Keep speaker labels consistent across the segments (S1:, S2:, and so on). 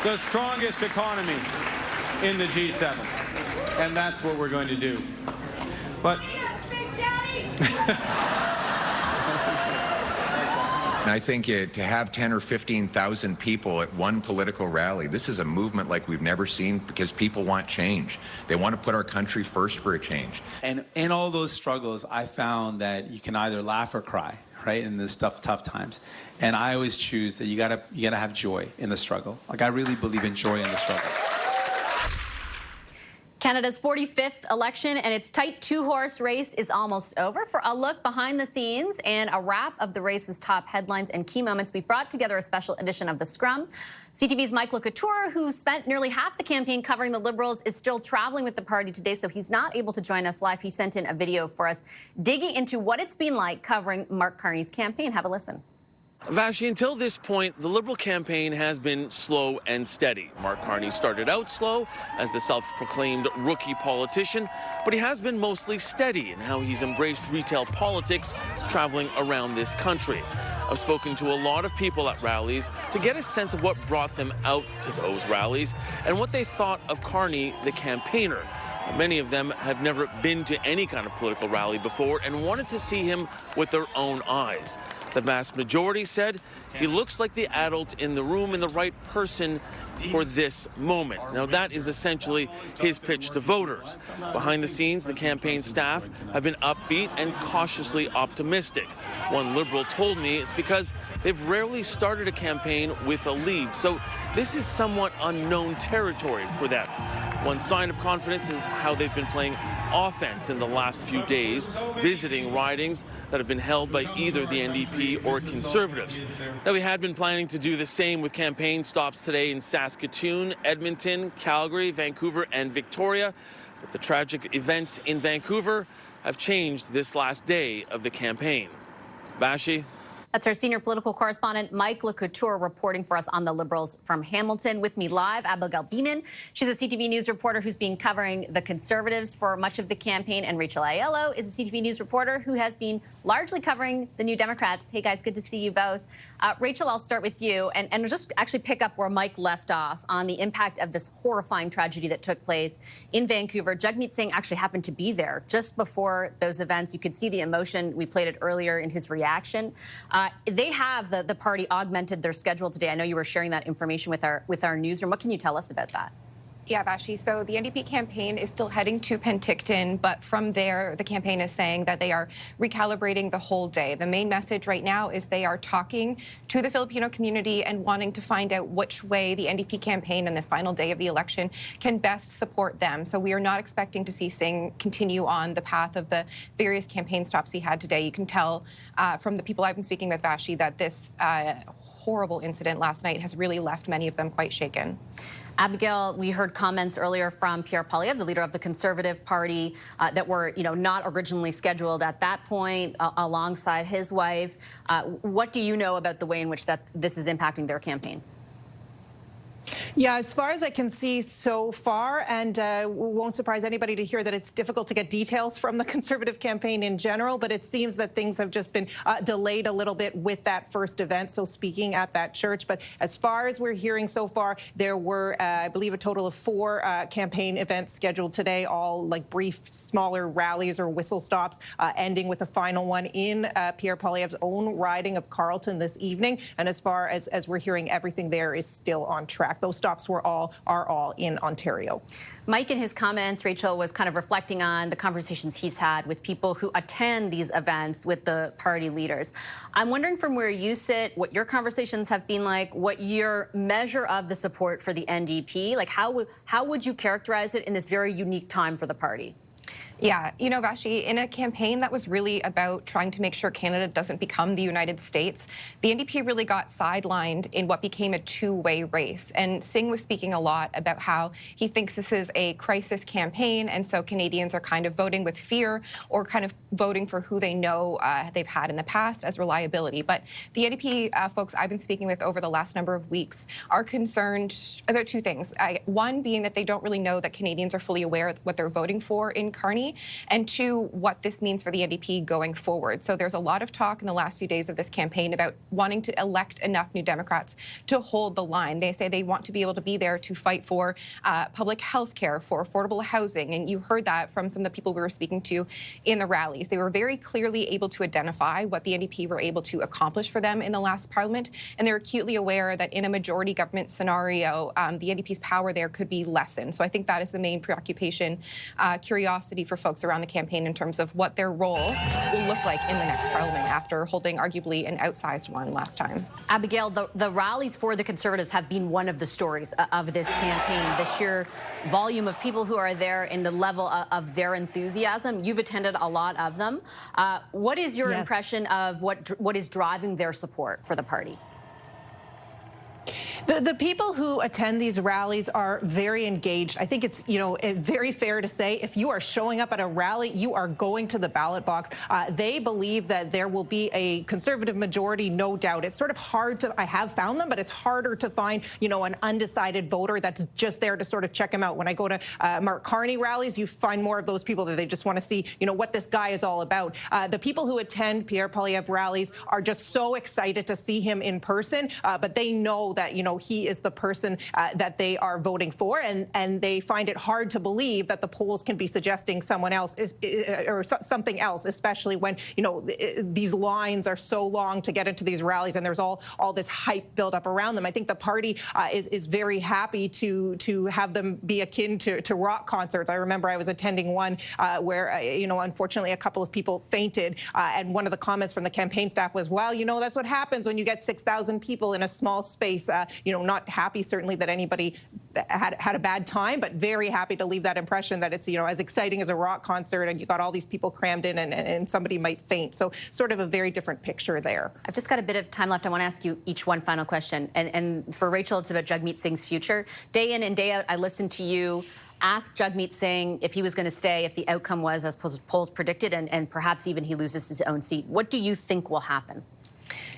S1: the strongest economy in the G7. And that's what we're going to do. But
S2: I think to have 10 or 15,000 people at one political rally, this is a movement like we've never seen because people want change. They want to put our country first for a change.
S3: And in all those struggles, I found that you can either laugh or cry, right, in this tough times. And I always choose that you gotta have joy in the struggle. Like, I really believe in joy in the struggle.
S4: Canada's 45th election and its tight two-horse race is almost over. For a look behind the scenes and a wrap of the race's top headlines and key moments, we've brought together a special edition of the Scrum. CTV's Couteur, who spent nearly half the campaign covering the Liberals, is still traveling with the party today, so he's not able to join us live. He sent in a video for us digging into what it's been like covering Mark Carney's campaign. Have a listen.
S5: Vashi, until this point, the Liberal campaign has been slow and steady. Mark Carney started out slow as the self-proclaimed rookie politician, but he has been mostly steady in how he's embraced retail politics traveling around this country. I've spoken to a lot of people at rallies to get a sense of what brought them out to those rallies and what they thought of Carney, the campaigner. Many of them have never been to any kind of political rally before and wanted to see him with their own eyes. The vast majority said he looks like the adult in the room and the right person for this moment. Now, that is essentially his pitch to voters. Behind the scenes, the campaign staff have been upbeat and cautiously optimistic. One Liberal told me it's because they've rarely started a campaign with a lead, so this is somewhat unknown territory for them. One sign of confidence is how they've been playing offense in the last few days, visiting ridings that have been held by either the NDP or Conservatives. Now, we had been planning to do the same with campaign stops today in Saskatoon, Edmonton, Calgary, Vancouver, and Victoria, but the tragic events in Vancouver have changed this last day of the campaign. Vashi?
S4: That's our senior political correspondent, Couteur, reporting for us on the Liberals from Hamilton. With me live, Abigail Bimman. She's a CTV News reporter who's been covering the Conservatives for much of the campaign. And Rachel Aiello is a CTV News reporter who has been largely covering the New Democrats. Hey, guys, good to see you both. Rachel, I'll start with you and just actually pick up where Mike left off on the impact of this horrifying tragedy that took place in Vancouver. Jagmeet Singh actually happened to be there just before those events. You could see the emotion. We played it earlier in his reaction. They have, the party, augmented their schedule today. I know you were sharing that information with our newsroom. What can you tell us about that?
S6: Yeah, Vashi. So the NDP campaign is still heading to Penticton, but from there, the campaign is saying that they are recalibrating the whole day. The main message right now is they are talking to the Filipino community and wanting to find out which way the NDP campaign on this final day of the election can best support them. So we are not expecting to see Singh continue on the path of the various campaign stops he had today. You can tell from the people I've been speaking with, Vashi, that this horrible incident last night has really left many of them quite shaken.
S4: Abigail, we heard comments earlier from Pierre Poilievre, the leader of the Conservative Party, that were, not originally scheduled at that point, alongside his wife. What do you know about the way in which this is impacting their campaign?
S7: Yeah, as far as I can see so far, and won't surprise anybody to hear that it's difficult to get details from the Conservative campaign in general, but it seems that things have just been delayed a little bit with that first event, so speaking at that church. But as far as we're hearing so far, there were, I believe, a total of 4 campaign events scheduled today, all like brief, smaller rallies or whistle stops, ending with a final one in Pierre Poilievre's own riding of Carleton this evening. And as far as we're hearing, everything there is still on track. Those stops are all in Ontario.
S4: Mike, in his comments, Rachel, was kind of reflecting on the conversations he's had with people who attend these events with the party leaders. I'm wondering, from where you sit, what your conversations have been like, what your measure of the support for the NDP, like how would you characterize it in this very unique time for the party?
S6: Yeah, Vashi, in a campaign that was really about trying to make sure Canada doesn't become the United States, the NDP really got sidelined in what became a two-way race. And Singh was speaking a lot about how he thinks this is a crisis campaign, and so Canadians are kind of voting with fear or kind of voting for who they know they've had in the past as reliability. But the NDP folks I've been speaking with over the last number of weeks are concerned about 2 things. One being that they don't really know that Canadians are fully aware of what they're voting for in Carney. economy, and two, what this means for the NDP going forward. So there's a lot of talk in the last few days of this campaign about wanting to elect enough New Democrats to hold the line. They say they want to be able to be there to fight for public health care, for affordable housing, and you heard that from some of the people we were speaking to in the rallies. They were very clearly able to identify what the NDP were able to accomplish for them in the last parliament, and they're acutely aware that in a majority government scenario, the NDP's power there could be lessened. So I think that is the main preoccupation, curiosity for folks around the campaign in terms of what their role will look like in the next parliament after holding arguably an outsized one last time.
S4: Abigail, the rallies for the Conservatives have been one of the stories of this campaign. The sheer volume of people who are there and the level of their enthusiasm. You've attended a lot of them. What is your impression of what is driving their support for the party?
S7: The people who attend these rallies are very engaged. I think it's, very fair to say if you are showing up at a rally, you are going to the ballot box. They believe that there will be a Conservative majority, no doubt. It's sort of hard to, I have found them, but it's harder to find, an undecided voter that's just there to sort of check them out. When I go to Mark Carney rallies, you find more of those people that they just want to see, what this guy is all about. The people who attend Pierre Poilievre rallies are just so excited to see him in person, but they know that, he is the person that they are voting for, and they find it hard to believe that the polls can be suggesting someone else or something else, especially when these lines are so long to get into these rallies, and there's all this hype built up around them. I think the party is very happy to have them be akin to rock concerts. I remember I was attending one where unfortunately a couple of people fainted, and one of the comments from the campaign staff was, "Well, that's what happens when you get 6,000 people in a small space." Not happy certainly that anybody had a bad time, but very happy to leave that impression that it's as exciting as a rock concert, and you got all these people crammed in, and somebody might faint. So sort of a very different picture there.
S4: I've just got a bit of time left. I want to ask you each one final question, and for Rachel, it's about Jagmeet Singh's future. Day in and day out, I listened to you ask Jagmeet Singh if he was going to stay, if the outcome was as polls predicted, and perhaps even he loses his own seat. What do you think will happen?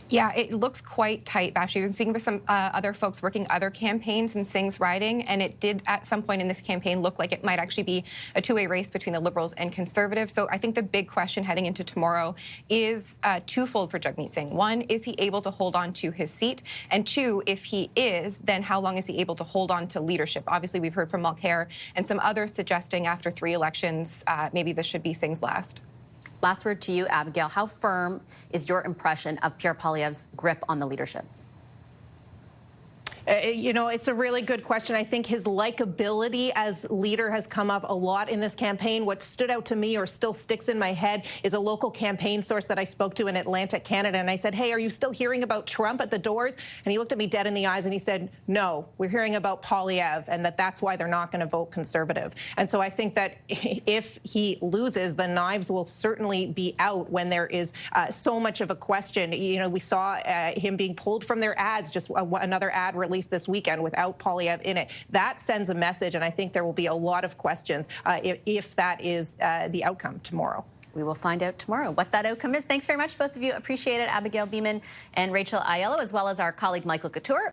S6: Yeah, it looks quite tight, Vash. I've been speaking with some other folks working other campaigns in Singh's riding, and it did at some point in this campaign look like it might actually be a two-way race between the Liberals and Conservatives. So I think the big question heading into tomorrow is twofold for Jagmeet Singh. One, is he able to hold on to his seat? And two, if he is, then how long is he able to hold on to leadership? Obviously, we've heard from Mulcair and some others suggesting after 3 elections, maybe this should be Singh's last.
S4: Last word to you, Abigail. How firm is your impression of Pierre Poilievre's grip on the leadership?
S7: It's a really good question. I think his likability as leader has come up a lot in this campaign. What stood out to me or still sticks in my head is a local campaign source that I spoke to in Atlantic, Canada. And I said, "Hey, are you still hearing about Trump at the doors?" And he looked at me dead in the eyes and he said, "No, we're hearing about Poilievre, and that's why they're not going to vote Conservative." And so I think that if he loses, the knives will certainly be out when there is so much of a question. We saw him being pulled from their ads, just another ad released this weekend without Poilievre in it. That sends a message, and I think there will be a lot of questions if that is the outcome tomorrow.
S4: We will find out tomorrow what that outcome is. Thanks very much, both of you. Appreciate it. Abigail Bimman and Rachel Aiello, as well as our colleague Michael Couteur.